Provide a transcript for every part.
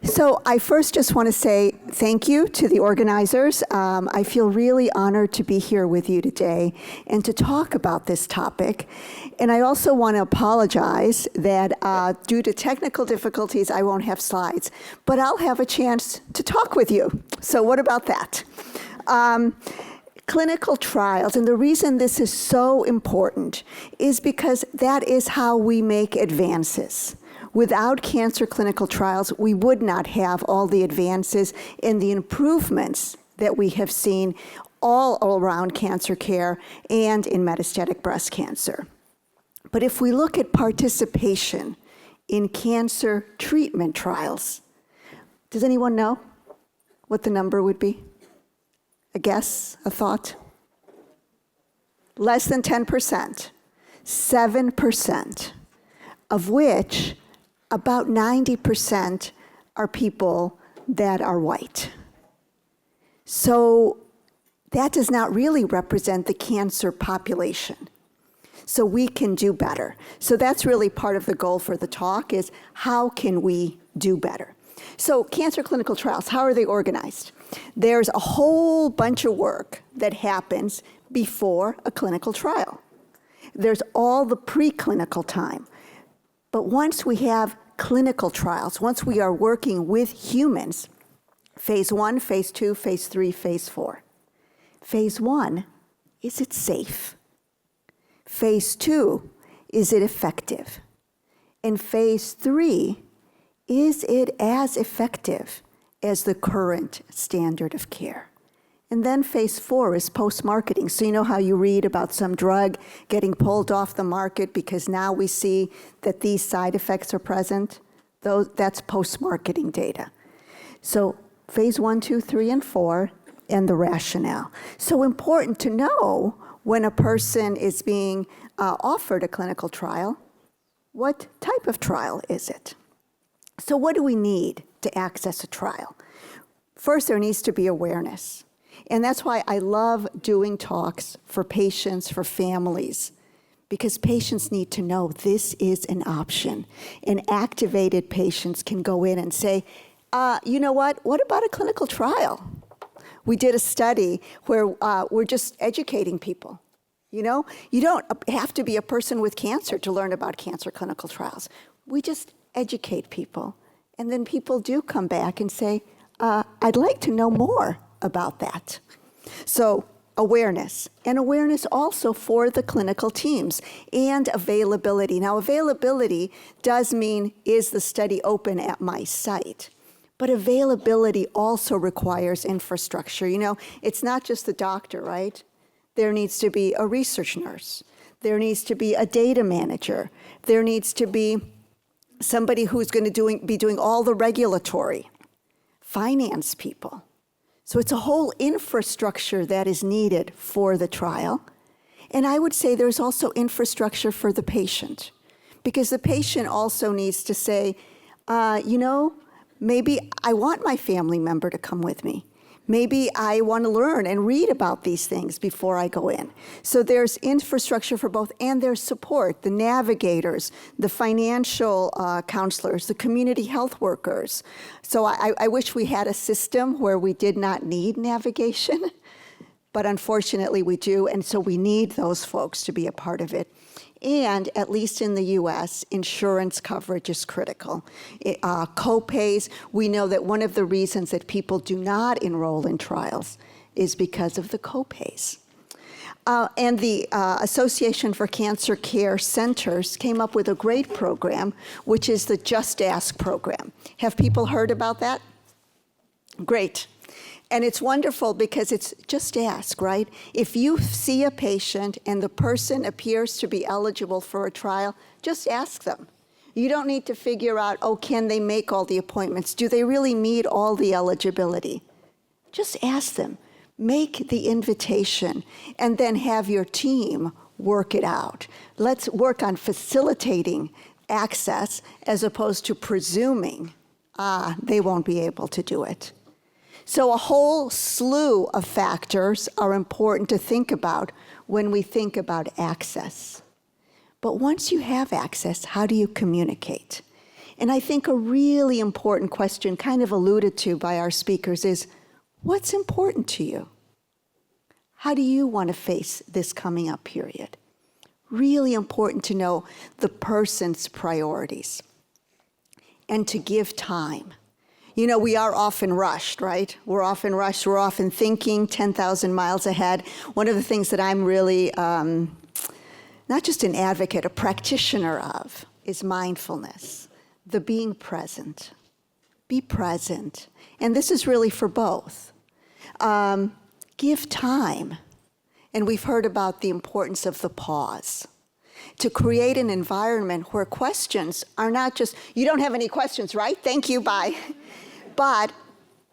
So I first just want to say thank you to the organizers. I feel really honored to be here with you today and to talk about this topic. And I also want to apologize that due to technical difficulties, I won't have slides, but I'll have a chance to talk with you. So what about that? Clinical trials, and the reason this is so important is because that is how we make advances. Without cancer clinical trials, we would not have all the advances and the improvements that we have seen all around cancer care and in metastatic breast cancer. But if we look at participation in cancer treatment trials, does anyone know what the number would be? A guess, a thought? Less than 10%, 7%, of which about 90% are people that are white. So that does not really represent the cancer population. So we can do better. So that's really part of the goal for the talk is how can we do better? So cancer clinical trials, how are they organized? There's a whole bunch of work that happens before a clinical trial. There's all the preclinical time. But once we have clinical trials, once we are working with humans, phase 1, phase 2, phase 3, phase 4. Phase 1, is it safe? Phase 2, is it effective? And phase 3, is it as effective as the current standard of care? And then phase 4 is post-marketing. So you know how you read about some drug getting pulled off the market because now we see that these side effects are present? That's post-marketing data. So phase 1, 2, 3, and 4, and the rationale. So important to know when a person is being offered a clinical trial, what type of trial is it? So what do we need to access a trial? First, there needs to be awareness. And that's why I love doing talks for patients, for families, because patients need to know this is an option. And activated patients can go in and say, you know what about a clinical trial? We did a study where we're just educating people. You know, you don't have to be a person with cancer to learn about cancer clinical trials. We just educate people. And then people do come back and say, I'd like to know more about that. So awareness, and awareness also for the clinical teams, and availability. Now, availability does mean, is the study open at my site? But availability also requires infrastructure. You know, it's not just the doctor, right? There needs to be a research nurse. There needs to be a data manager. There needs to be somebody who's going to be doing all the regulatory, finance people. So it's a whole infrastructure that is needed for the trial. And I would say there's also infrastructure for the patient, because the patient also needs to say, you know, maybe I want my family member to come with me. Maybe I want to learn and read about these things before I go in. So there's infrastructure for both, and there's support, the navigators, the financial counselors, the community health workers. So I wish we had a system where we did not need navigation, but unfortunately we do, and so we need those folks to be a part of it. And at least in the US, insurance coverage is critical. Co-pays, we know that one of the reasons that people do not enroll in trials is because of the co-pays. And the Association for Cancer Care Centers came up with a great program, which is the Just Ask program. Have people heard about that? Great. And it's wonderful because it's just ask, right? If you see a patient and the person appears to be eligible for a trial, just ask them. You don't need to figure out, oh, can they make all the appointments? Do they really meet all the eligibility? Just ask them. Make the invitation, and then have your team work it out. Let's work on facilitating access as opposed to presuming, they won't be able to do it. So a whole slew of factors are important to think about when we think about access. But once you have access, how do you communicate? And I think a really important question, kind of alluded to by our speakers, is what's important to you? How do you want to face this coming up period? Really important to know the person's priorities and to give time. You know, we are often rushed, right? We're often rushed. We're often thinking 10,000 miles ahead. One of the things that I'm really, not just an advocate, a practitioner of, is mindfulness, the being present. Be present. And this is really for both. Give time. And we've heard about the importance of the pause. To create an environment where questions are not just, you don't have any questions, right? Thank you, bye. But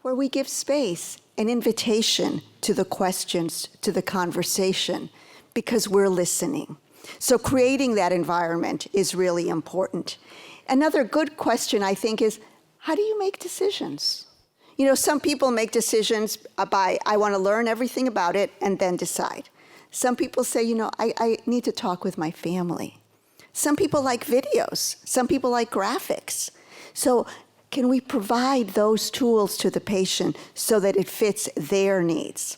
where we give space, an invitation to the questions, to the conversation, because we're listening. So creating that environment is really important. Another good question, I think, is how do you make decisions? You know, some people make decisions by, I want to learn everything about it and then decide. Some people say, you know, I need to talk with my family. Some people like videos. Some people like graphics. So can we provide those tools to the patient so that it fits their needs?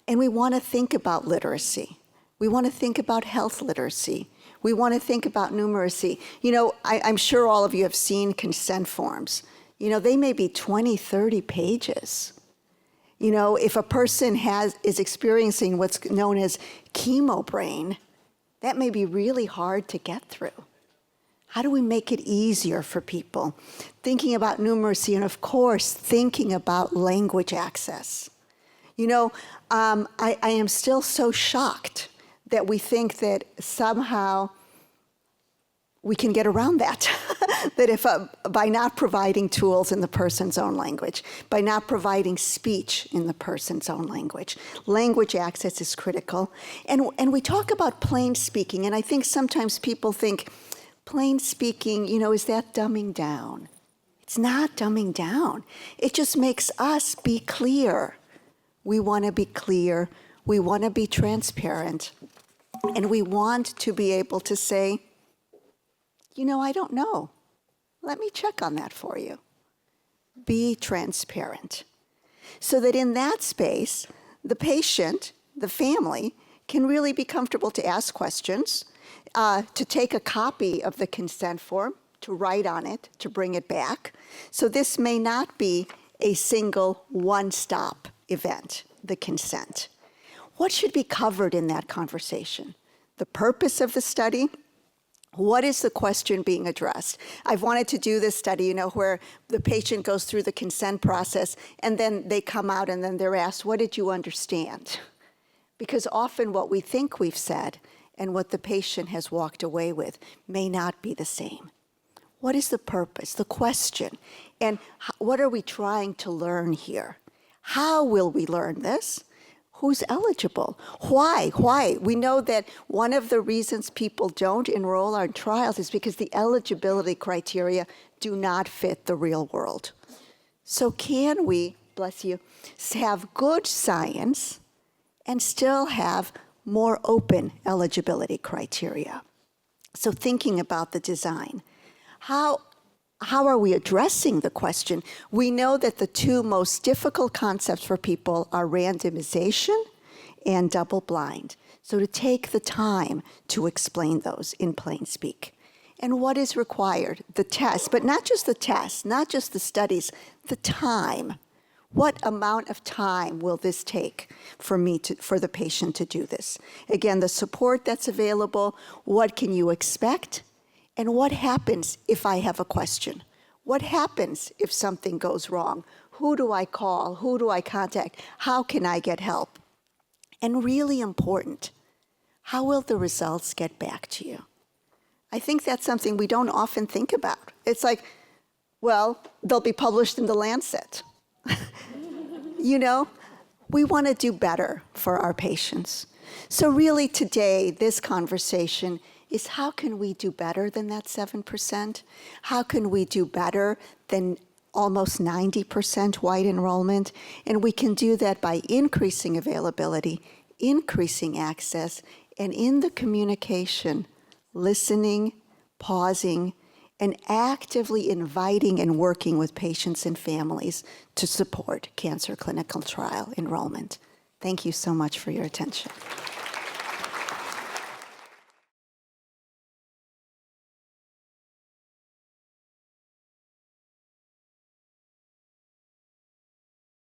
And we want to think about literacy. We want to think about health literacy. We want to think about numeracy. You know, I'm sure all of you have seen consent forms. You know, they may be 20, 30 pages. You know, if a person is experiencing what's known as chemo brain, that may be really hard to get through. How do we make it easier for people? Thinking about numeracy and, of course, thinking about language access. You know, I am still so shocked that we think that somehow we can get around that. That if by not providing tools in the person's own language, by not providing speech in the person's own language, language access is critical. And we talk about plain speaking, and I think sometimes people think, plain speaking, you know, is that dumbing down? It's not dumbing down. It just makes us be clear. We want to be clear. We want to be transparent. And we want to be able to say, you know, I don't know. Let me check on that for you. Be transparent. So that in that space, the patient, the family, can really be comfortable to ask questions, to take a copy of the consent form, to write on it, to bring it back. So this may not be a single one-stop event, the consent. What should be covered in that conversation? The purpose of the study. What is the question being addressed? I've wanted to do this study, you know, where the patient goes through the consent process and then they come out and then they're asked, what did you understand? Because often what we think we've said and what the patient has walked away with may not be the same. What is the purpose, the question? And what are we trying to learn here? How will we learn this? Who's eligible? Why? Why? We know that one of the reasons people don't enroll on trials is because the eligibility criteria do not fit the real world. So can we, bless you, have good science and still have more open eligibility criteria? So thinking about the design, how are we addressing the question? We know that the two most difficult concepts for people are randomization and double blind. So to take the time to explain those in plain speak. And what is required? The test, but not just the test, not just the studies, the time. What amount of time will this take for the patient to do this? Again, the support that's available, what can you expect? And what happens if I have a question? What happens if something goes wrong? Who do I call? Who do I contact? How can I get help? And really important, how will the results get back to you? I think that's something we don't often think about. It's like, well, they'll be published in the Lancet. You know, we want to do better for our patients. So really today, this conversation is how can we do better than that 7%? How can we do better than almost 90% white enrollment? And we can do that by increasing availability, increasing access, and in the communication, listening, pausing, and actively inviting and working with patients and families to support cancer clinical trial enrollment. Thank you so much for your attention.